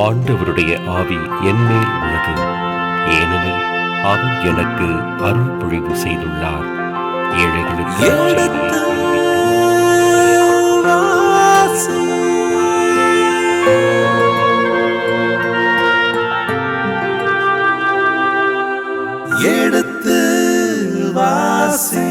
ஆண்டவருடைய ஆவி என்மேல் உள்ளது, ஏனெனில் அவர் எனக்கு அருள் பொழிவு செய்துள்ளார். ஏழைகளுக்கு எடுத்து வாசி.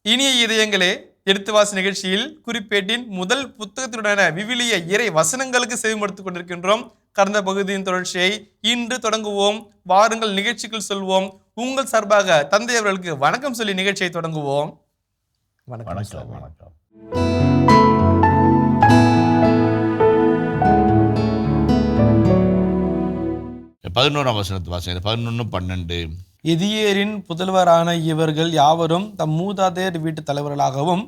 இனிய இதயங்களே, எடுத்து வாசி நிகழ்ச்சியில் குறிப்பேட்டின் முதல் புத்தகத்தினுடான விவிலிய இறை வசனங்களுக்கு செவிமடுத்துக் கொண்டிருக்கின்றோம். கடந்த பகுதியின் தொடர்ச்சியை இன்று தொடங்குவோம். வாருங்கள் நிகழ்ச்சிக்குள் சொல்வோம். உங்கள் சார்பாக தந்தை அவர்களுக்கு வணக்கம் சொல்லி நிகழ்ச்சியை தொடங்குவோம். வணக்கம். வணக்கம். 11ஆம் வசனத்தை வாசிங்க. 11:12. எதியேரின் புதல்வரான இவர்கள் யாவரும் தம் மூதாதையர் வீட்டு தலைவர்களாகவும்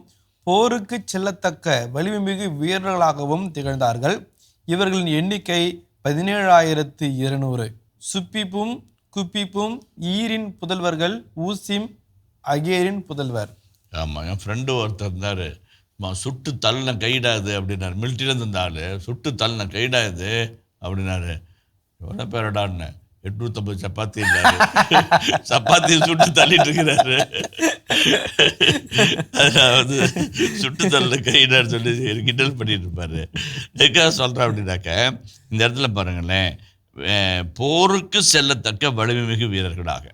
போருக்கு செல்லத்தக்க வலிமைமிகு வீரர்களாகவும் திகழ்ந்தார்கள். இவர்களின் எண்ணிக்கை 17,200. சுப்பிப்பும் குப்பிப்பும் ஈரின் புதல்வர்கள் ஊசிம் அகேரின் புதல்வர். ஆமாம், என் ஃப்ரெண்டு ஒருத்தர் இருந்தார். சுட்டு தள்ளின கைடாது அப்படின்னாரு. மிலிட்ரியிலேருந்து இருந்தால் சுட்டு தள்ளின கைடாது அப்படின்னாரு. எவ்வளோ பேரடான்னு 850 சப்பாத்தி இருந்தாரு. சப்பாத்தி சுட்டு தள்ளிட்டு இருக்கிறாரு. அதாவது சுட்டு தள்ள கைடான்னு சொல்லி கிண்டல் பண்ணிட்டு இருப்பாரு. எதுக்காக சொல்கிறேன் அப்படின்னாக்க, இந்த இடத்துல பாருங்களேன், போருக்கு செல்லத்தக்க வலிமைமிகு வீரர்களாக,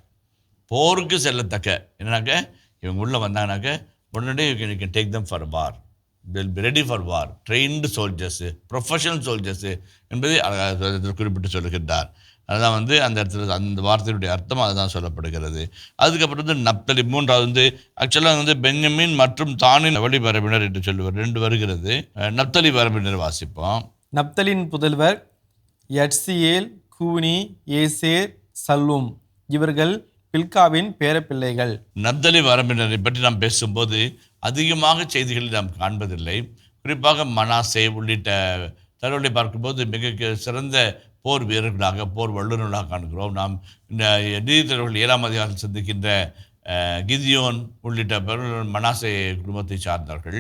போருக்கு செல்லத்தக்க என்னன்னாக்க இவங்க உள்ளே வந்தாங்கனாக்க உடனே you can take them for war, they'll be ready for war, trained soldiers, professional soldiers என்பதை குறிப்பிட்டு சொல்லுகின்றார். அதுதான் அந்த இடத்துல அந்த வார்த்தையுடைய அர்த்தம் அதுதான் சொல்லப்படுகிறது. அதுக்கப்புறம் நப்தலி, மூன்றாவது ஆக்சுவலாக பென்யமின் மற்றும் தானின் வழி வரம்பினர் என்று சொல்லுவார். 2 வருகிறது. நப்தலி வரம்பினர் வாசிப்போம். நப்தலின் புதல்வர் யட்சியேல், கூனி, ஏசேர், சல்லூம். இவர்கள் பில்காவின் பேரப்பிள்ளைகள். நப்தலி வரம்பினரை பற்றி நாம் பேசும்போது அதிகமாக செய்திகளை நாம் காண்பதில்லை. குறிப்பாக மனாசே உள்ளிட்ட தகவலை பார்க்கும்போது மிக சிறந்த போர் வீரர்களாக, போர் வல்லுநர்களாக காண்கிறோம். நாம் நீதித்தலைவர்கள் 7ஆம் அதிகாரத்தில் சந்திக்கின்ற கிதியோன் உள்ளிட்ட மனாசே குடும்பத்தை சார்ந்தவர்கள்.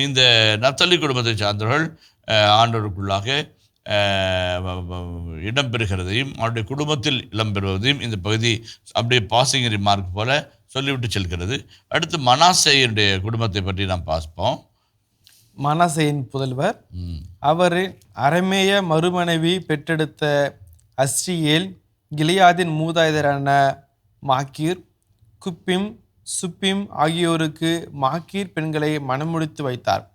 இந்த நப்தலி குடும்பத்தை சார்ந்தவர்கள் ஆண்டவருக்குள்ளாக இடம்பெறுகிறதையும் அவருடைய குடும்பத்தில் இடம்பெறுவதையும் இந்த பகுதி அப்படியே பாசிங் ரிமார்க் போல சொல்லிவிட்டு செல்கிறது. அடுத்து மனாசேயுடைய குடும்பத்தை பற்றி நாம் பார்ப்போம். மனாசேயின் புதல்வர் அவர் அரமேய மறுமனைவி பெற்றெடுத்த அஸ்ரியேல், கிலியாதின் மூதாதையரான மாக்கீர், குப்பிம், சுப்பிம் ஆகியோருக்கு மாக்கீர் பெண்களை மணமுடித்து வைத்தார்.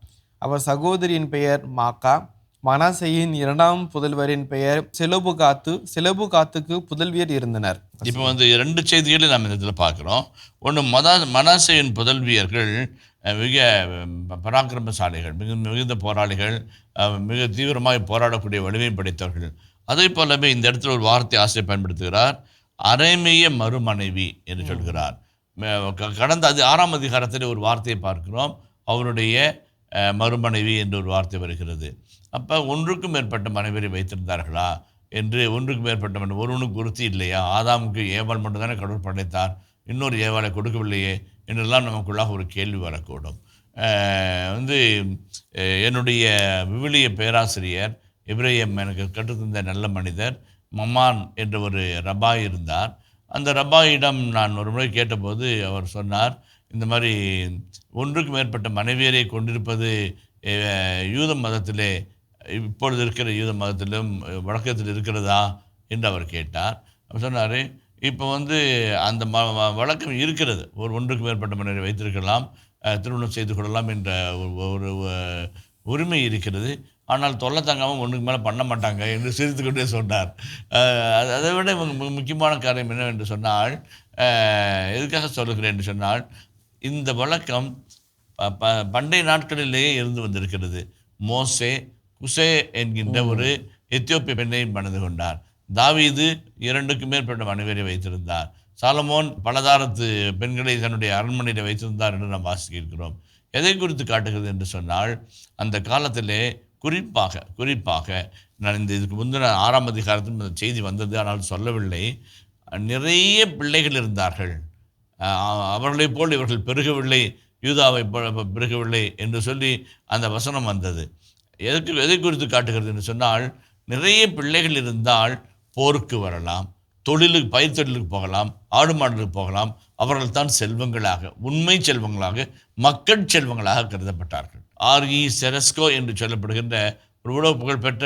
அவர் சகோதரியின் பெயர் மாக்கா. மனாசேயின் 2ஆம் புதல்வரின் பெயர் செலோபுகாத்து. செலோபுகாத்துக்கு புதல்வியர் இருந்தனர். இப்போ 2 செய்திகளை நாம் இந்த இதில் பார்க்குறோம். ஒன்று, மனாசேயின் புதல்வியர்கள் மிக பராக்கிரமசாலிகள், மிகுந்த போராளிகள், மிக தீவிரமாக போராடக்கூடிய வலிமை படைத்தவர்கள். அதே போலவே இந்த இடத்துல ஒரு வார்த்தை ஆசிரியர் பயன்படுத்துகிறார், அரேமிய மறுமனைவி என்று சொல்கிறார். கடந்த 6ஆம் அதிகாரத்தில் ஒரு வார்த்தையை பார்க்கிறோம், அவருடைய மறுமனைவி என்று ஒரு வார்த்தை வருகிறது. அப்போ ஒன்றுக்கும் மேற்பட்ட மனைவியை வைத்திருந்தார்களா என்று, ஒன்றுக்கு மேற்பட்ட ஒருவனுக்கு குறித்து இல்லையா? ஆதாமுக்கு ஏவாள் மட்டும்தானே கடவுள் படைத்தார், இன்னொரு ஏவாளை கொடுக்கவில்லையே என்றெல்லாம் நமக்குள்ளாக ஒரு கேள்வி வரக்கூடும். என்னுடைய விவிலிய பேராசிரியர் இப்ராஹிம் எனக்கு கற்றுத்தந்த நல்ல மனிதர் மமான் என்ற ஒரு ரபாய் இருந்தார். அந்த ரபாயிடம் நான் ஒரு முறை கேட்டபோது அவர் சொன்னார், இந்த மாதிரி ஒன்றுக்கு மேற்பட்ட மனைவியரை கொண்டிருப்பது யூத மதத்திலே, இப்பொழுது இருக்கிற யூத மதத்திலும் வழக்கத்தில் இருக்கிறதா என்று அவர் கேட்டார். அவர் சொன்னார், இப்போ அந்த வழக்கம் இருக்கிறது, ஒன்றுக்கு மேற்பட்ட மனைவியை வைத்திருக்கலாம், திருமணம் செய்து கொள்ளலாம் என்ற ஒரு உரிமை இருக்கிறது. ஆனால் தொல்லை தாங்காமல் ஒன்றுக்கு மேலே பண்ண மாட்டாங்க என்று சிரித்து கொண்டே சொன்னார். அதை விட முக்கியமான காரியம் என்னவென்று சொன்னால், எதுக்காக சொல்லுகிறேன் என்று சொன்னால், இந்த வழக்கம் பண்டைய நாட்களிலேயே இருந்து வந்திருக்கிறது. மோசே குசே என்கின்ற ஒரு எத்தியோப்பிய பெண்ணை மணந்து கொண்டார். தாவீது 2க்கு மேற்பட்ட மனைவியரை வைத்திருந்தார். சாலமோன் பலதாரத்து பெண்களை தன்னுடைய அரண்மனையில் வைத்திருந்தார் என்று நாம் வாசிக்கிறோம். எதை குறித்து காட்டுகிறது என்று சொன்னால், அந்த காலத்திலே குறிப்பாக நான் இதுக்கு முந்தின 6ஆம் அதிகாரத்தில் இந்த செய்தி வந்தது, ஆனால் சொல்லவில்லை, நிறைய பிள்ளைகள் இருந்தார்கள். அவர்களைப் போல் இவர்கள் பெருகவில்லை, யூதாவை பெருகவில்லை என்று சொல்லி அந்த வசனம் வந்தது. எதை குறித்து காட்டுகிறது என்று சொன்னால், நிறைய பிள்ளைகள் இருந்தால் போருக்கு வரலாம், பயிர் தொழிலுக்கு போகலாம், ஆடு மாடுகளுக்கு போகலாம். அவர்கள் தான் செல்வங்களாக, உண்மை செல்வங்களாக, மக்கள் செல்வங்களாக கருதப்பட்டார்கள். R.E. செரஸ்கோ என்று சொல்லப்படுகின்ற ஒரு உலக புகழ்பெற்ற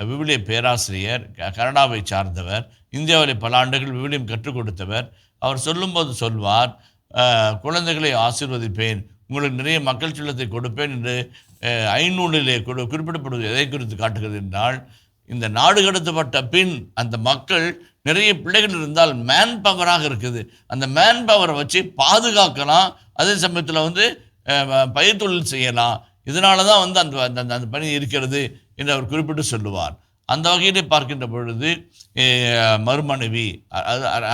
விவிலிய பேராசிரியர், கனடாவை சார்ந்தவர், இந்தியாவில் பல ஆண்டுகள் விவிலியம் கற்றுக் கொடுத்தவர். அவர் சொல்லும்போது சொல்வார், குழந்தைகளை ஆசீர்வதிப்பேன், உங்களுக்கு நிறைய மக்கள் செல்வத்தை கொடுப்பேன் என்று ஐநூலிலே குறிப்பிடப்படுவது எதை குறித்து காட்டுகிறது என்றால், இந்த நாடு கடத்தப்பட்ட பின் அந்த மக்கள் நிறைய பிள்ளைகள் இருந்தால் மேன் பவராக இருக்குது, அந்த மேன் பவரை வச்சு பாதுகாக்கலாம், அதே சமயத்தில் பயிர் தொழில் செய்யலாம். இதனால தான் அந்த பணி இருக்கிறது என்று அவர் குறிப்பிட்டு சொல்லுவார். அந்த வகையிலே பார்க்கின்ற பொழுது மறுமனைவி,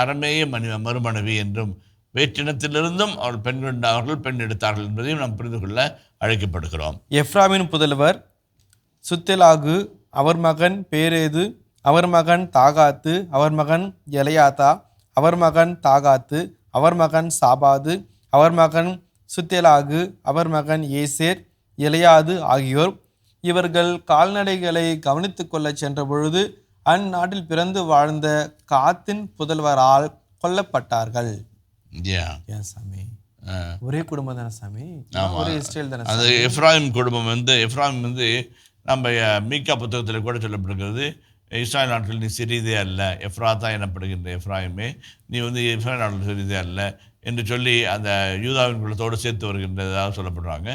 அரமேய மறுமனைவி என்றும், வேற்றினத்திலிருந்தும் அவர்கள் பெண் எடுத்தார்கள் என்பதையும் நாம் புரிந்து கொள்ள அழைக்கப்படுகிறோம். எப்ராமின் புதல்வர் சுத்தெலாகு, அவர் மகன் பேரேது, அவர் மகன் தாகாத்து, அவர் மகன் எலையாத்தா, அவர் மகன் தாகாத்து, அவர் மகன் சாபாது, அவர் மகன் சுத்தெலாகு, அவர் மகன் ஏசேர், எலையாது ஆகியோர். இவர்கள் கால்நடைகளை கவனித்து கொள்ள சென்ற பொழுது அந்நாட்டில் பிறந்து வாழ்ந்த காத்தின் புதல்வரால் கொல்லப்பட்டார்கள். ஒரே குடும்பம் தானே சாமி, ஒரே இஸ்ரேல் தானே. அது எப்ராயிம் குடும்பம் எப்ராயிம் நம்ம மீகா புத்தகத்தில் கூட சொல்லப்படுகிறது, இஸ்ராயல் நாட்டில் நீ சிறிதே அல்ல, எஃப்ராத்தா எனப்படுகின்ற எப்ராயிமே நீ இஸ்ராயல் நாட்டில் சிறிதே அல்ல என்று சொல்லி அந்த யூதாவின் குலத்தோடு சேர்த்து வருகின்றதாக சொல்லப்படுறாங்க.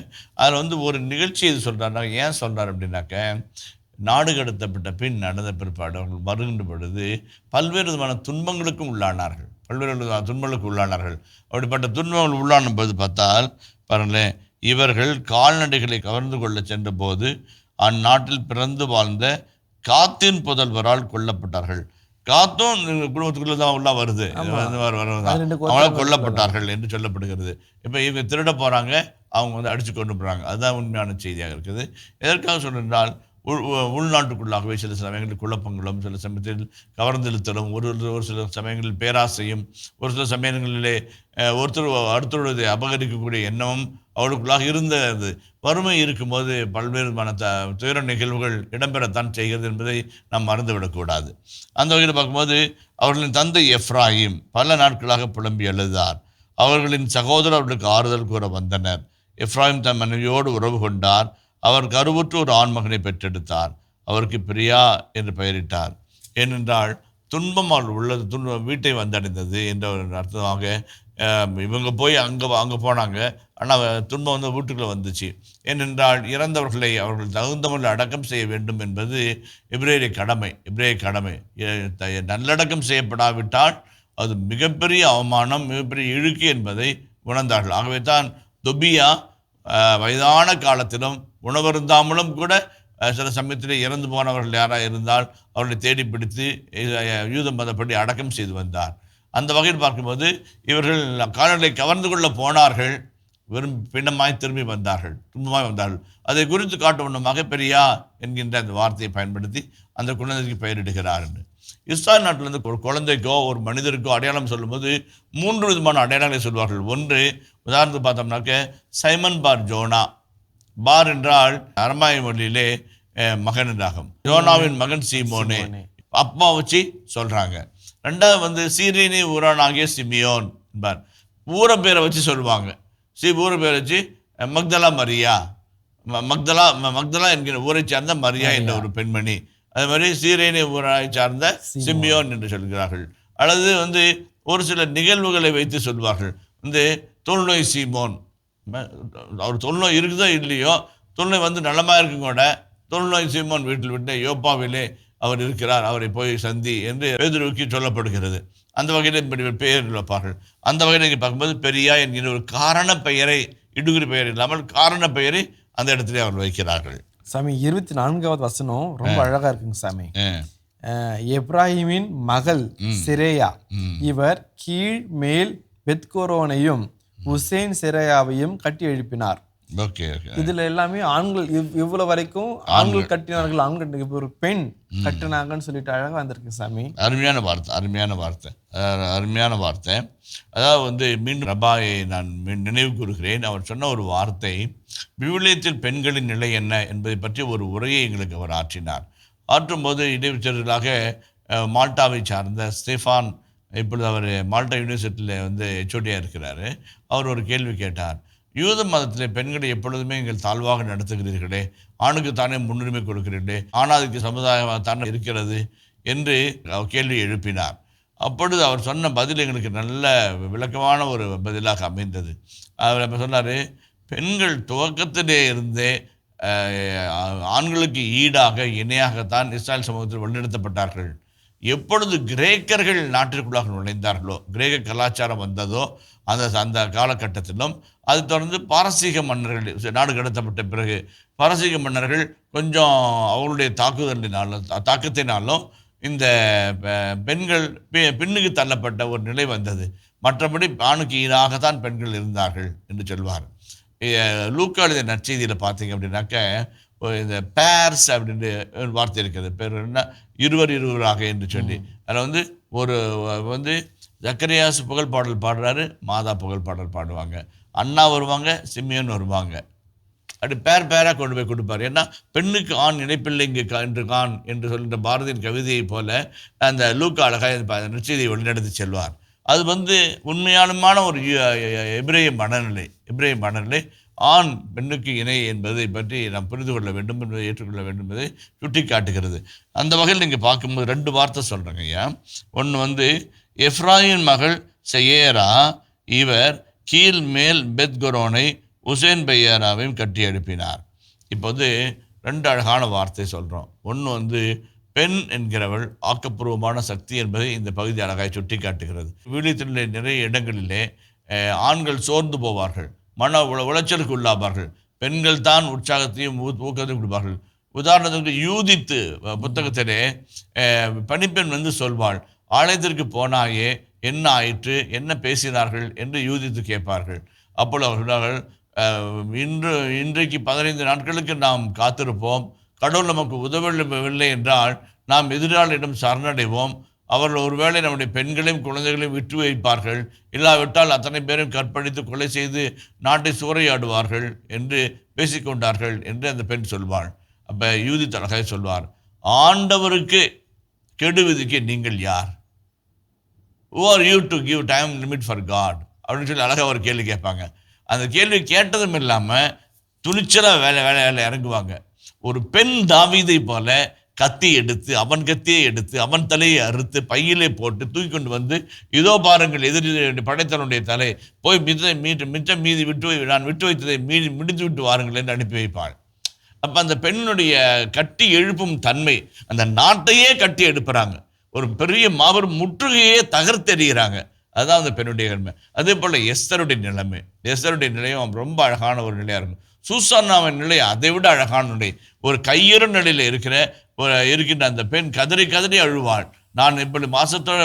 அதில் ஒரு நிகழ்ச்சி இது சொல்கிறாங்க. ஏன் சொல்கிறார் அப்படின்னாக்க, நாடு கடத்தப்பட்ட பின் நடந்த பிற்பாடு அவர்கள் வருகின்ற பொழுது பல்வேறு விதமான துன்பங்களுக்கும் உள்ளானார்கள், பல்வேறு விதமான துன்பங்களுக்கு உள்ளானார்கள். அப்படிப்பட்ட துன்பங்கள் உள்ளான போது பார்த்தால் பாருங்களேன், இவர்கள் கால்நடைகளை கவர்ந்து கொள்ள சென்ற போது அந்நாட்டில் பிறந்து வாழ்ந்த காத்தின் புதல்வரால் கொல்லப்பட்டார்கள். காத்தும் குடும்பத்துக்குள்ள தான் உள்ள வருது, அவங்களால் கொல்லப்பட்டார்கள் என்று சொல்லப்படுகிறது. இப்போ இவங்க திருட போகிறாங்க, அவங்க அடித்து கொண்டு போகிறாங்க. அதுதான் உண்மையான செய்தியாக இருக்குது. எதற்காக சொல்கிறால், உள்நாட்டுக்குள்ளாகவே சில சமயங்களில் குழப்பங்களும், சில சமயத்தில் கவர்ந்தெழுத்தலும், ஒரு சில சமயங்களில் பேராசையும், ஒரு சில சமயங்களிலே அடுத்தருடைய அபகரிக்கக்கூடிய எண்ணமும் அவளுக்குள்ளாக இருந்தது. வறுமை இருக்கும்போது பல்வேறு துயர நிகழ்வுகள் இடம்பெறத்தான் செய்கிறது என்பதை நாம் மறந்துவிடக்கூடாது. அந்த வகையில் பார்க்கும்போது அவர்களின் தந்தை எப்ராயிம் பல நாட்களாக புலம்பி எழுதார். அவர்களின் சகோதரர் அவர்களுக்கு ஆறுதல் கூற வந்தனர். எப்ராயிம் தன் மனைவியோடு உறவு கொண்டார். அவர் கருவுற்று ஒரு ஆண்மகனை பெற்றெடுத்தார். அவருக்கு பிரியா என்று பெயரிட்டார். ஏனென்றால் துன்பம் அவள் உள்ளது வீட்டை வந்தடைந்தது என்ற ஒரு அர்த்தமாக இவங்க போய் அங்கே போனாங்க. ஆனால் துன்பம் வீட்டுக்குள்ளே வந்துச்சு. ஏனென்றால் இறந்தவர்களை அவர்கள் தகுந்தவர்கள் அடக்கம் செய்ய வேண்டும் என்பது எபிரேய கடமை. நல்லடக்கம் செய்யப்படாவிட்டால் அது மிகப்பெரிய அவமானம், மிகப்பெரிய இழுக்கு என்பதை உணர்ந்தார்கள். ஆகவே தான் தொபியா வயதான காலத்திலும் உணவருந்தாமலும் கூட சில சமயத்தில் இறந்து போனவர்கள் யாராக இருந்தால் அவர்களை தேடி பிடித்து யூத மதப்படி அடக்கம் செய்து வந்தார். அந்த வகையில் பார்க்கும்போது இவர்கள் கால்நடைகளை கவர்ந்து கொள்ள போனார்கள், வெறும் பிணமாய் திரும்பி வந்தார்கள், துன்பமாய் வந்தார்கள். அதை குறித்து காட்டும் வண்ணமாக பெரியா என்கின்ற அந்த வார்த்தையை பயன்படுத்தி அந்த குழந்தைக்கு பெயரிடுகிறார் என்று. இஸ்ராயல் நாட்டிலிருந்து ஒரு குழந்தைக்கோ ஒரு மனிதருக்கோ அடையாளம் சொல்லும்போது 3 விதமான அடையாளங்களை சொல்வார்கள். ஒன்று, உதாரணத்துக்கு பார்த்தோம்னாக்க சைமன் பார் ஜோனா. பார் என்றால் அரமாய மொழியிலே மகன் என்றாகும். ஜோனாவின் மகன் சீமோனே, அப்பா வச்சு சொல்கிறாங்க. ரெண்டாவது சீரீனி ஊரானாகிய சிமியோன் என்பார். ஊர பேரை வச்சு சொல்லுவாங்க. ஊர பேரை வச்சு மக்தலா மரியா, மக்தலா என்கிற ஊரை சார்ந்த மரியா என்ற ஒரு பெண்மணி. அது மாதிரி சீரேனி ஊரை சார்ந்த சிமியோன் என்று சொல்கிறார்கள். அல்லது ஒரு சில நிகழ்வுகளை வைத்து சொல்வார்கள். தொழுநோய் சீமோன், அவர் தொழுநோய் இருக்குதோ இல்லையோ, தொழுநோய் நலமாக இருக்கும் கூட, தொழுநோய் சீமோன் வீட்டில் விட்டு யோப்பாவிலே அவர் இருக்கிறார், அவரை போய் சந்தி என்று பேதுருவுக்கு சொல்லப்படுகிறது. அந்த வகையில் பெயர் வைப்பார்கள். அந்த வகையில் நீங்கள் பார்க்கும்போது பெரியா என்கிற ஒரு காரண பெயரை, இடுகுறி பெயர் இல்லாமல் காரண பெயரை அந்த இடத்துல அவர் வைக்கிறார்கள். சாமி 24வது வசனம் ரொம்ப அழகா இருக்குங்க சாமி. எப்ராஹிமின் மகள் சிரேயா, இவர் கீழ் மேல் பெத்கோரோனையும் உசேன் சிரேயாவையும் கட்டி எழுப்பினார். Okay okay. இதுல எல்லாமே ஆண்கள் இவ்வளவு வரைக்கும் ஆண்கள் கட்டினார்கள், ஆண்கள் இப்ப ஒரு பெண் கட்டினாங்கன்னு சொல்லிட்டு அழகா வந்திருக்கு சாமி. அருமையான வார்த்தை, அருமையான வார்த்தை, அருமையான வார்த்தை. அதாவது மீண்டும் ரபாயை நான் நினைவு கூறுகிறேன். அவர் சொன்ன ஒரு வார்த்தை, விவிலியத்தில் பெண்களின் நிலை என்ன என்பதை பற்றி ஒரு உரையை எங்களுக்கு அவர் ஆற்றினார். ஆற்றும்போது இடைவிச்சர்களாக மால்டாவை சார்ந்த ஸ்டெஃபான், இப்பொழுது அவர் மால்டா யூனிவர்சிட்டியில் ஹெச்ஓடியாக இருக்கிறார். அவர் ஒரு கேள்வி கேட்டார். யூத மதத்தில் பெண்களை எப்பொழுதுமே நீங்கள் தாழ்வாக நடத்துகிறீர்களே, ஆணுக்கு தானே முன்னுரிமை கொடுக்கிறீர்களே, ஆணாதிக்க சமுதாயம் தானே இருக்கிறது என்று கேள்வி எழுப்பினார். அப்பொழுது அவர் சொன்ன பதில் எங்களுக்கு நல்ல விளக்கமான ஒரு பதிலாக அமைந்தது. அவர் அப்போ சொன்னார், பெண்கள் துவக்கத்திலே இருந்தே ஆண்களுக்கு ஈடாக இணையாகத்தான் இஸ்ராயல் சமூகத்தில் வழிநடத்தப்பட்டார்கள். எப்பொழுது கிரேக்கர்கள் நாட்டிற்குள்ளாக நுழைந்தார்களோ, கிரேக்க கலாச்சாரம் வந்ததோ, அந்த காலகட்டத்திலும் அது தொடர்ந்து பாரசீக மன்னர்கள் நாடு கடத்தப்பட்ட பிறகு பாரசீக மன்னர்கள் கொஞ்சம் அவர்களுடைய தாக்கத்தினாலும் இந்த பெண்கள் பின்னுக்கு தள்ளப்பட்ட ஒரு நிலை வந்தது. மற்றபடி ஆணுக்கு ஈடாகத்தான் பெண்கள் இருந்தார்கள் என்று சொல்வார். லூக்கா எழுதிய நற்செய்தியில் பார்த்தீங்க அப்படின்னாக்க, இந்த பேர்ஸ் அப்படின்னு ஒரு வார்த்தை இருக்கிறது. பேர் என்ன, இருவராக என்று சொல்லி. அதில் ஒரு ஜக்கரியாஸ் புகழ் பாடல் பாடுறாரு, மாதா புகழ் பாடல் பாடுவாங்க, அண்ணா வருவாங்க, சிமியன் வருவாங்க. அப்படி பேராக கொண்டு போய் கொடுப்பார். ஏன்னா பெண்ணுக்கு ஆண் இணைப்பில்லை இங்கே என்று கான் என்று சொல்கின்ற பாரதியின் கவிதையை போல அந்த லூக்கா அழகாக நிச்சயத்தை வழிநடத்தி செல்வார். அது உண்மையானமான ஒரு எபிரேய மனநிலை. ஆண் பெண்ணுக்கு இணை என்பதை பற்றி நாம் புரிந்து கொள்ள வேண்டும் என்பதை ஏற்றுக்கொள்ள வேண்டும் என்பதை சுட்டி காட்டுகிறது. அந்த வகையில் நீங்கள் பார்க்கும்போது 2 வார்த்தை சொல்கிறேங்க ஐயா. ஒன்று எஃப்ராயின் மகள் செயேரா, இவர் கீழ் மேல் பெத்கொரோனை உசேன் பையராவையும் கட்டி எழுப்பினார். இப்போ 2 அழகான வார்த்தை சொல்கிறோம். ஒன்று பெண் என்கிறவள் ஆக்கப்பூர்வமான சக்தி என்பதை இந்த பகுதி அழகாய் சுட்டி காட்டுகிறது. விவிலியத்திலே நிறைய இடங்களிலே ஆண்கள் சோர்ந்து போவார்கள், மன உளைச்சலுக்கு உள்ளாவார்கள், பெண்கள் தான் உற்சாகத்தையும் ஊக்கத்தையும் கொடுப்பார்கள். உதாரணத்துக்கு யூதித்து புத்தகத்திலே பணிப்பெண் சொல்வாள், ஆலயத்திற்கு போனாயே என்ன ஆயிற்று, என்ன பேசினார்கள் என்று யூதித்து கேட்பார்கள். அப்பொழுது அவர் சொன்னார்கள், இன்றைக்கு 15 நாட்களுக்கு நாம் காத்திருப்போம், கடவுள் நமக்கு உதவவில்லை என்றால் நாம் எதிராளியிடம் சரணடைவோம், அவர்கள் ஒருவேளை நம்முடைய பெண்களையும் குழந்தைகளையும் விட்டு வைப்பார்கள், இல்லாவிட்டால் அத்தனை பேரும் கற்பழித்து கொலை செய்து நாட்டை சூறையாடுவார்கள் என்று பேசிக்கொண்டார்கள் என்று அந்த பெண் சொல்வாள். அப்போ யூதித் அழகாக சொல்வார், ஆண்டவருக்கு கெடு விதிக்க நீங்கள் யார்? Who are you to give time limit for God? அப்படின்னு சொல்லி அழகாக ஒரு கேள்வி கேட்பாங்க. அந்த கேள்வி கேட்டதும் இல்லாமல் துணிச்சலாக வேலை இறங்குவாங்க. ஒரு பெண் தாவீதை போல கத்தி எடுத்து, அவன் கத்தியை எடுத்து, அவன் தலையை அறுத்து பையிலே போட்டு தூக்கி கொண்டு இதோ பாருங்கள் எதிரி படைத்தவனுடைய தலை, போய் மிச்சம் மீதி நான் விட்டு வைத்ததை முடித்து விட்டு வாருங்கள் என்று அனுப்பி வைப்பாள். அப்போ அந்த பெண்ணுடைய கட்டி எழுப்பும் தன்மை, அந்த நாட்டையே கட்டி எழுப்புறாங்க, ஒரு பெரிய மாபெரும் முற்றுகையே தகர்த்தெறிகிறாங்க. அதுதான் அந்த பெண்ணுடைய தன்மை. அதே போல் எஸ்தருடைய நிலையும் ரொம்ப அழகான ஒரு நிலையாக இருக்கும். சூசானாவின் நிலை அதை விட அழகான நிலை. ஒரு கையறு நிலையில் இருக்கின்ற அந்த பெண் கதறி அழுவாள். நான் இப்படி மாசத்தோட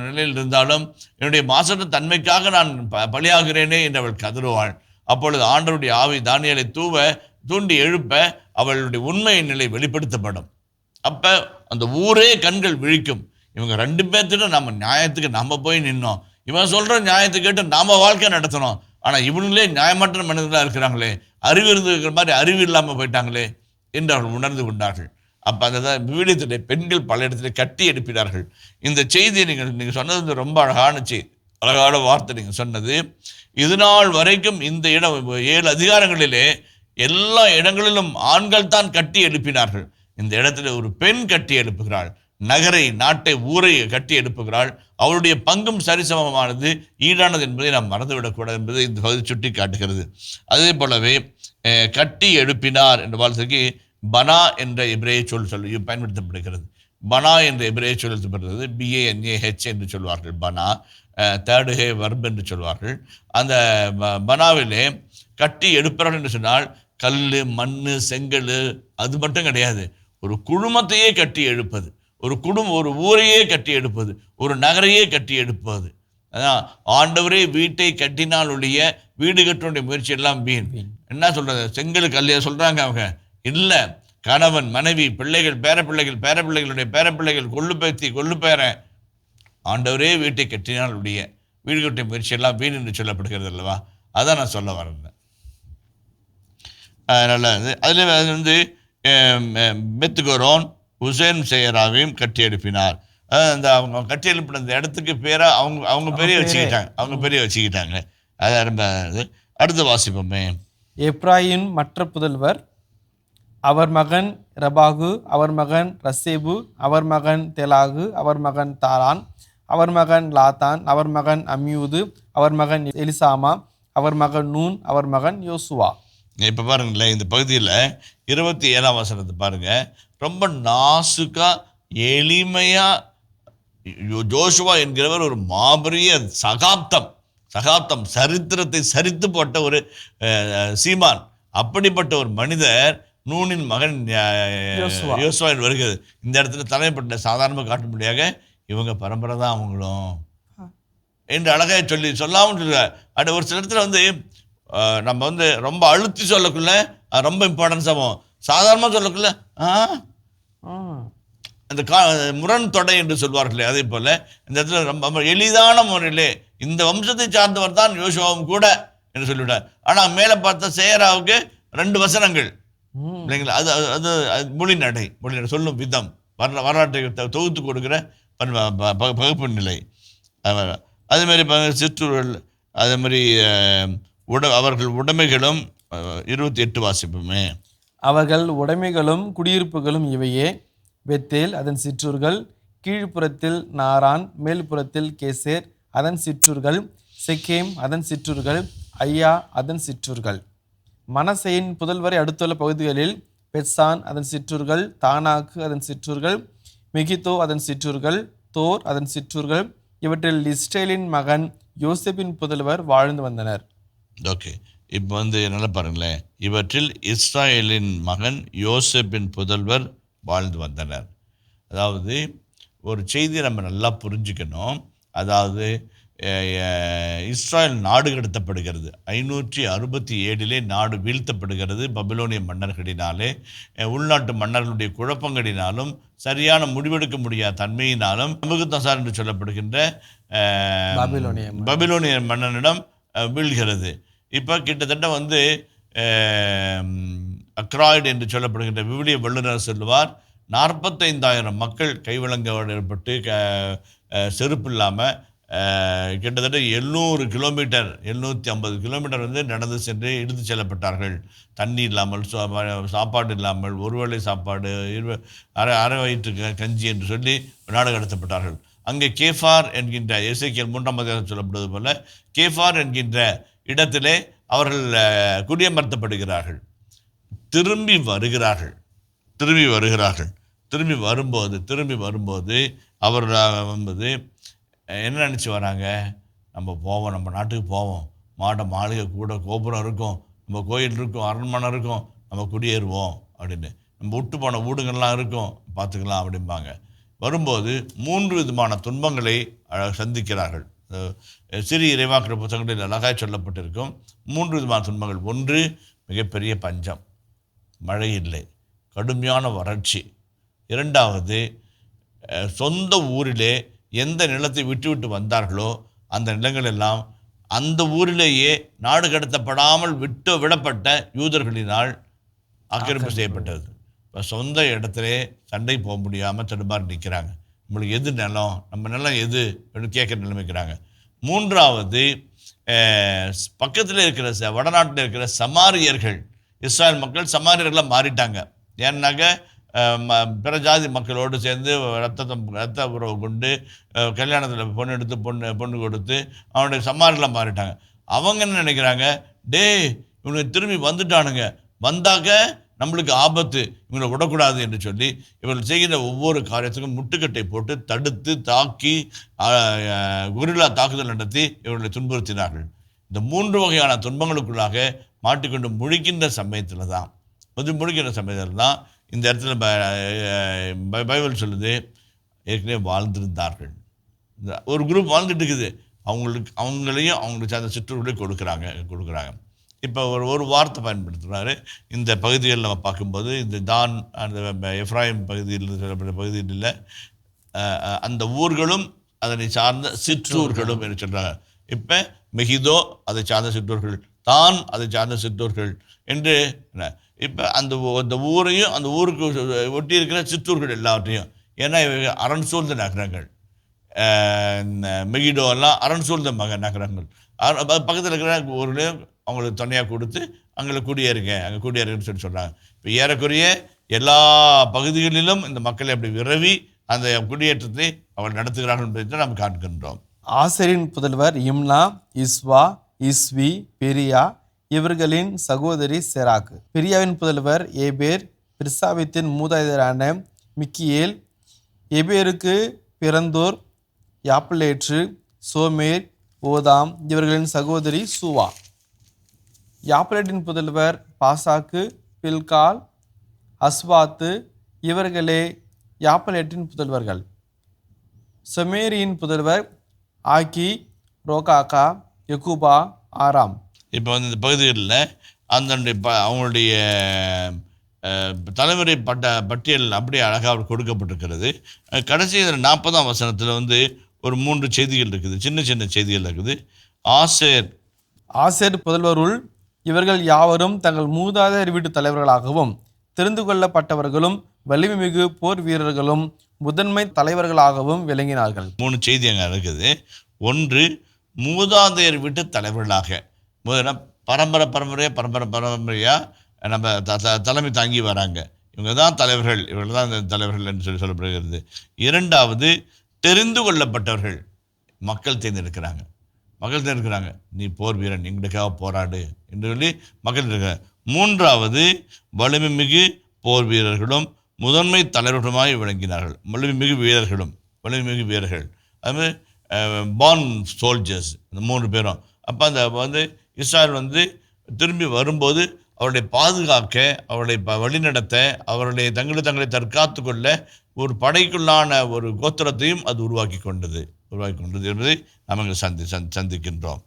நிலையில் இருந்தாலும் என்னுடைய மாசத்த தன்மைக்காக நான் பலியாகிறேனே என்று அவள் கதறுவாள். அப்பொழுது ஆண்டவருடைய ஆவி தானியேலை தூண்டி எழுப்ப அவளுடைய உண்மையின் நிலை வெளிப்படுத்தப்படும். அப்போ அந்த ஊரே கண்கள் விழிக்கும். இவங்க 2 பேர்த்திட்ட நம்ம நியாயத்துக்கு நம்ம போய் நின்னோம், இவன் சொல்கிற நியாயத்தை கேட்டு நாம் வாழ்க்கை நடத்தணும், ஆனால் இவங்களே நியாயமற்ற மனிதர்களாக இருக்கிறாங்களே, அறிவு இருந்திருக்கிற மாதிரி அறிவு இல்லாமல் போயிட்டாங்களே என்று அவர்கள் உணர்ந்து கொண்டார்கள். அப்போ அந்த விவிலியத்திலே பெண்கள் பல இடத்துல கட்டி எடுப்பினார்கள். இந்த செய்தியை நீங்கள் சொன்னது ரொம்ப அழகான அழகான வார்த்தை. நீங்கள் சொன்னது இது நாள் வரைக்கும் இந்த இடம் 7 அதிகாரங்களிலே எல்லா இடங்களிலும் ஆண்கள் தான் கட்டி எழுப்பினார்கள். இந்த இடத்துல ஒரு பெண் கட்டி எழுப்புகிறாள், நகரை, நாட்டை, ஊரை கட்டி எழுப்புகிறாள். அவருடைய பங்கும் சரிசமமானது, ஈடானது என்பதை நாம் மறந்துவிடக்கூடாது என்பதை இந்த பகுதி சுட்டி காட்டுகிறது. அதே போலவே கட்டி எழுப்பினார் என்ற வார்த்தைக்கு பனா என்ற எபிரேய சொல் பயன்படுத்தப்படுகிறது. பனா என்ற எபிரேய சொல் எழுதப்படுகிறது. BANAH என்று சொல்வார்கள். பனா தேர்டு ஹே வர்ப் என்று சொல்வார்கள். அந்த பனாவிலே கட்டி எடுப்பார்கள் என்று சொன்னால் கல், மண், செங்கல் அது மட்டும் கிடையாது, ஒரு குழுமத்தையே கட்டி எழுப்பது, ஒரு ஊரையே கட்டி எடுப்பது, ஒரு நகரையே கட்டி எழுப்பது. அதான் ஆண்டவரே வீட்டை கட்டினால் ஒழிய வீடு கட்டுடைய முயற்சி எல்லாம் வீண். என்ன சொல்றது, செங்கல் கல்லையா சொல்றாங்க அவங்க? இல்லை, கணவன் மனைவி பிள்ளைகள் பேரப்பிள்ளைகளுடைய பேரப்பிள்ளைகள் கொள்ளு பேரன், ஆண்டவரே வீட்டை கட்டினால் ஒழிய வீடு கட்டிய முயற்சி எல்லாம் வீண் என்று சொல்லப்படுகிறது அல்லவா? அதான் நான் சொல்ல வரேன். அதனால் அதில் வந்து பெத்கோரோன் உசேன் சேராவையும் கட்டி எழுப்பினார். அந்த அவங்க கட்டி எழுப்பின அந்த இடத்துக்கு பேராக அவங்க பெரிய வச்சுக்கிட்டாங்க. அது ரொம்ப அடுத்த வாசிப்போமே. எப்ராயிம் மற்ற புதல்வர், அவர் மகன் ரபாகு, அவர் மகன் ரசேபு, அவர் மகன் தெலாகு, அவர் மகன் தாரான், அவர் மகன் லாத்தான், அவர் மகன் அம்யூது, அவர் மகன் எலிசாமா, அவர் மகன் நூன், அவர் மகன் யோசுவா. இப்போ பாருங்களேன், இந்த பகுதியில் 27ஆம் வசனத்தை பாருங்கள். ரொம்ப நாசுக்காக எளிமையாக ஜோஷுவா என்கிறவர் ஒரு மாபெரிய சகாப்தம் சரித்திரத்தை சரித்து போட்ட ஒரு சீமான். அப்படிப்பட்ட ஒரு மனிதர் நூனின் மகன் யோசுவாவின் வருகிறது. இந்த இடத்துல தலைப்பட்ட சாதாரணமாக காட்டும்படியாக இவங்க பரம்பரை தான் அவங்களும் என்று அழகாக சொல்லாமல் சொல்லுவார். அப்படி ஒரு சில இடத்துல வந்து நம்ம வந்து ரொம்ப அழுத்தி சொல்லக்குள்ள ரொம்ப இம்பார்ட்டன்ஸ் ஆகும். சாதாரணமாக சொல்லக்குள்ள அந்த முரண் தொடை என்று சொல்வார்களே, அதே போல் இந்த இடத்துல ரொம்ப எளிதான முறையிலே இந்த வம்சத்தை சார்ந்தவர் தான் யோசுவாவும் கூட என்று சொல்லிவிட்டார். ஆனால் மேலே பார்த்த சேராவுக்கு 2 வசனங்கள் இல்லைங்களா? அது மொழி நடை சொல்லும் விதம், வரலாற்றை தொகுத்து கொடுக்குற பகுப்பு நிலை. அதேமாதிரி சிற்றூர்கள், அதே மாதிரி அவர்கள் உடைமைகளும் 28 வாசிப்புமே. அவர்கள் உடைமைகளும் குடியிருப்புகளும் இவையே: பெத்தேல் அதன் சிற்றூர்கள், கீழ்ப்புறத்தில் நாரான், மேல்புறத்தில் கேசேர் அதன் சிற்றூர்கள், செக்கேம் அதன் சிற்றூர்கள், ஐயா அதன் சிற்றூர்கள். மனசேயின் புதல்வரை அடுத்துள்ள பகுதிகளில் பெட்சான் அதன் சிற்றூர்கள், தானாக்கு அதன் சிற்றூர்கள், மெகிதோ அதன் சிற்றூர்கள், தோர் அதன் சிற்றூர்கள். இவற்றில் இஸ்ரேலின் மகன் யோசேப்பின் புதல்வர் வாழ்ந்து வந்தனர். ஓகே, இப்போ வந்து நல்லா பாருங்களேன். இவற்றில் இஸ்ராயேலின் மகன் யோசேப்பின் புதல்வர் வாழ்ந்து வந்தனர். அதாவது ஒரு செய்தியை நம்ம நல்லா புரிஞ்சுக்கணும். அதாவது இஸ்ராயல் நாடு கடத்தப்படுகிறது. 567 நாடு வீழ்த்தப்படுகிறது பபிலோனிய மன்னர்களினாலே. உள்நாட்டு மன்னர்களுடைய குழப்பங்களினாலும் சரியான முடிவெடுக்க முடியாத தன்மையினாலும் நபுகத்நேச்சார் என்று சொல்லப்படுகின்ற பபிலோனிய மன்னனிடம் வீழ்கிறது. இப்போ கிட்டத்தட்ட வந்து அக்ராய்டு என்று சொல்லப்படுகின்ற விவிலிய வல்லுநர் சொல்லுவார், 45,000 மக்கள் கைவிலங்கோடு ஏற்பட்டு செருப்பு இல்லாமல் கிட்டத்தட்ட 700 கிலோமீட்டர் 750 கிலோமீட்டர் வந்து நடந்து சென்று இழுத்து செல்லப்பட்டார்கள். தண்ணி இல்லாமல், சாப்பாடு இல்லாமல், ஒருவேளை சாப்பாடு, அரை வயிற்று கஞ்சி என்று சொல்லி நாடு கடத்தப்பட்டார்கள். அங்கே கேஃபார் என்கின்ற எசேக்கியேல் 3ஆம் அதிகாரம் சொல்லப்படுவது போல கேஃபார் என்கின்ற இடத்திலே அவர்கள் குடியமர்த்தப்படுகிறார்கள். திரும்பி வரும்போது அவர்கள் வந்து என்ன நினச்சி வராங்க? நம்ம போவோம், நம்ம நாட்டுக்கு போவோம், மாளிகை கூட கோபுரம் இருக்கும், நம்ம கோயில் இருக்கும், அரண்மனை இருக்கும், நம்ம குடியேறுவோம் அப்படின்னு. நம்ம விட்டு போன வீடுகள்லாம் இருக்கும், பார்த்துக்கலாம் அப்படிம்பாங்க. வரும்போது 3 விதமான துன்பங்களை சந்திக்கிறார்கள். சிறிய இறைவாக்கிற புத்தகங்களில் அழகாக சொல்லப்பட்டிருக்கும் 3 விதமான துன்பங்கள். 1, மிகப்பெரிய பஞ்சம், மழை இல்லை, கடுமையான வறட்சி. 2வது, சொந்த ஊரிலே எந்த நிலத்தை விட்டு வந்தார்களோ அந்த நிலங்கள் எல்லாம் அந்த ஊரிலேயே நாடு கடத்தப்படாமல் விடப்பட்ட யூதர்களினால் ஆக்கிரமிப்பு செய்யப்பட்டது. இப்போ சொந்த இடத்துல சண்டை போக முடியாமல் தடுமாறி நிற்கிறாங்க. நம்மளுக்கு எது நிலம், நம்ம நிலம் எது அப்படின்னு கேட்குற நிலைமைக்கிறாங்க. 3வது, பக்கத்தில் இருக்கிற வடநாட்டில் இருக்கிற சமாரியர்கள், இஸ்ராயல் மக்கள் சமாரியர்களாக மாறிட்டாங்க. ஏன்னாக்க பிற ஜாதி மக்களோடு சேர்ந்து ரத்த உறவு கொண்டு கல்யாணத்தில் பொண்ணு எடுத்து பொண்ணு கொடுத்து அவனுடைய சமாரியர்களாக மாறிட்டாங்க. அவங்க என்ன நினைக்கிறாங்க? இவனுக்கு திரும்பி வந்துட்டானுங்க, வந்தாக்க நம்மளுக்கு ஆபத்து, இவங்களை விடக்கூடாது என்று சொல்லி இவர்கள் செய்கிற ஒவ்வொரு காரியத்துக்கும் முட்டுக்கட்டை போட்டு தடுத்து தாக்கி குரில்லா தாக்குதல் நடத்தி இவர்களை துன்புறுத்தினார்கள். இந்த 3 வகையான துன்பங்களுக்குள்ளாக மாட்டிக்கொண்டு முழிக்கின்ற சமயத்தில் தான் இந்த இடத்துல பைபிள் சொல்லுது, ஏற்கனவே வாழ்ந்திருந்தார்கள். ஒரு குரூப் வாழ்ந்துட்டு இருக்குது, அவங்களையும் அவங்களுக்கு அந்த சிற்றூர்களையும் கொடுக்குறாங்க. இப்போ ஒரு வார்த்தை பயன்படுத்துகிறாரு இந்த பகுதிகளில் நம்ம பார்க்கும்போது. இந்த தான் அந்த எஃப்ராயிம் பகுதியில் சொல்லப்பட்ட பகுதியில் இல்லை, அந்த ஊர்களும் அதனை சார்ந்த சிற்றூர்களும் என்று சொல்கிறாங்க. இப்போ மெகிதோ அதை சார்ந்த சிற்றூர்கள், தான் அதை சார்ந்த சிற்றூர்கள் என்று இப்போ அந்த ஊரையும் அந்த ஊருக்கு ஒட்டி இருக்கிற சிற்றூர்கள் எல்லாவற்றையும், ஏன்னா அரண் சூழ்ந்த நகரங்கள், மெகிடோலாம் அரண் சூழ்ந்த நகரங்கள், பக்கத்தில் இருக்கிற ஊர்களையும் அவங்களுக்கு துணையாக கொடுத்து அங்கே குடியேறுங்கன்னு சொல்லி சொல்கிறாங்க. இப்போ ஏறக்குறைய எல்லா பகுதிகளிலும் இந்த மக்களை அப்படி விரவி அந்த குடியேற்றத்தை அவர்கள் நடத்துகிறார்கள் என்பதை நாம் காண்கின்றோம். ஆசரின் புதல்வர் இம்னா, இஸ்வா, இஸ்வி, பெரியா இவர்களின் சகோதரி செராக்கு. பெரியாவின் புதல்வர் ஏபேர், பிர்சாவித்தின் மூதாதையரான மிக்கியேல், ஏபேருக்கு பிறந்தோர் யாப்லேற்று, சோமேர், ஓதாம் இவர்களின் சகோதரி சூவா. யாப்லேட்டின் புதல்வர் பாசாக்கு, பில்கால், அஸ்வாத்து இவர்களே யாப்லேட்டின் புதல்வர்கள். சொமேரியின் புதல்வர் ஆக்கி, ரோகாக்கா, யகுபா, ஆராம். இப்போ இந்த பகுதிகளில் அவங்களுடைய தலைமுறை பட்டியல் அப்படியே அழகாக கொடுக்கப்பட்டிருக்கிறது. கடைசி 40ஆம் வசனத்தில் ஒரு 3 செய்திகள் இருக்குது, சின்ன சின்ன செய்திகள் இருக்குது. ஆசேர் புதல்வருள் இவர்கள் யாவரும் தங்கள் மூதாதையர் வீட்டு தலைவர்களாகவும் தெரிந்து கொள்ளப்பட்டவர்களும் வலிமை மிகு போர் வீரர்களும் முதன்மை தலைவர்களாகவும் விளங்கினார்கள். 3 செய்தி அங்கே இருக்குது. ஒன்று, மூதாதையர் வீட்டு தலைவர்களாக, பரம்பரையாக நம்ம தலைமை தாங்கி வராங்க, இவங்க தான் தலைவர்கள், இவர்கள் தான் இந்த தலைவர்கள் என்று சொல்லப்படுகிறது. இரண்டாவது, தெரிந்து கொள்ளப்பட்டவர்கள், மக்கள் தேர்ந்தெடுக்கிறாங்க, நீ போர் வீரன், எங்களுக்காக போராடு என்று சொல்லி மக்கள் இருக்கிறாங்க. மூன்றாவது, வலிமை மிகு போர் வீரர்களும் முதன்மை தலைவர்களுமாய் விளங்கினார்கள். வலிமை மிகு வீரர்கள், அதுமாதிரி பார்ன் சோல்ஜர்ஸ், இந்த 3 பேரும். அப்போ அந்த இஸ்ராயல் திரும்பி வரும்போது அவருடைய பாதுகாக்க, அவருடைய வழிநடத்த, அவருடைய தங்களை தற்காத்து கொள்ள ஒரு படைக்குள்ளான ஒரு கோத்திரத்தையும் அது உருவாக்கி கொண்டது என்பதை நாம் சந்திக்கின்றோம்.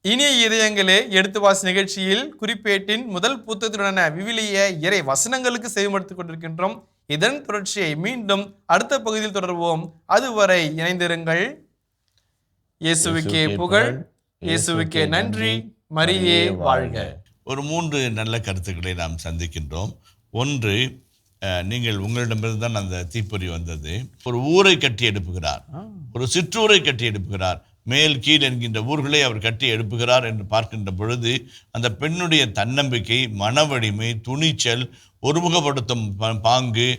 இனிய இதயங்களே, எடுத்து வாசி நிகழ்ச்சியில் குறிப்பேட்டின் முதல் புத்தகத்துடனான விவிலிய இறை வசனங்களுக்கு செவிமடுத்துக் கொண்டிருக்கின்றோம். இதன் தொடர்ச்சியை மீண்டும் அடுத்த பகுதியில் தொடர்வோம். அதுவரை இணைந்திருங்கள். இயேசுவுக்கே புகழ், இயேசுவுக்கே நன்றி, மரியே வாழ்க. ஒரு 3 நல்ல கருத்துக்களை நாம் சந்திக்கின்றோம். ஒன்று, நீங்கள் உங்களிடமிருந்து தான் அந்த தீப்பொறி வந்தது. ஒரு ஊரை கட்டி எழுப்புகிறார், ஒரு சிற்றூரை கட்டி எழுப்புகிறார், மேல் கீழ் என்கின்ற ஊர்களை அவர் கட்டி எழுப்புகிறார் என்று பார்க்கின்ற பொழுது அந்த பெண்ணுடைய தன்னம்பிக்கை, மனவலிமை, துணிச்சல், ஒருமுகப்படுத்தும் பாங்கு,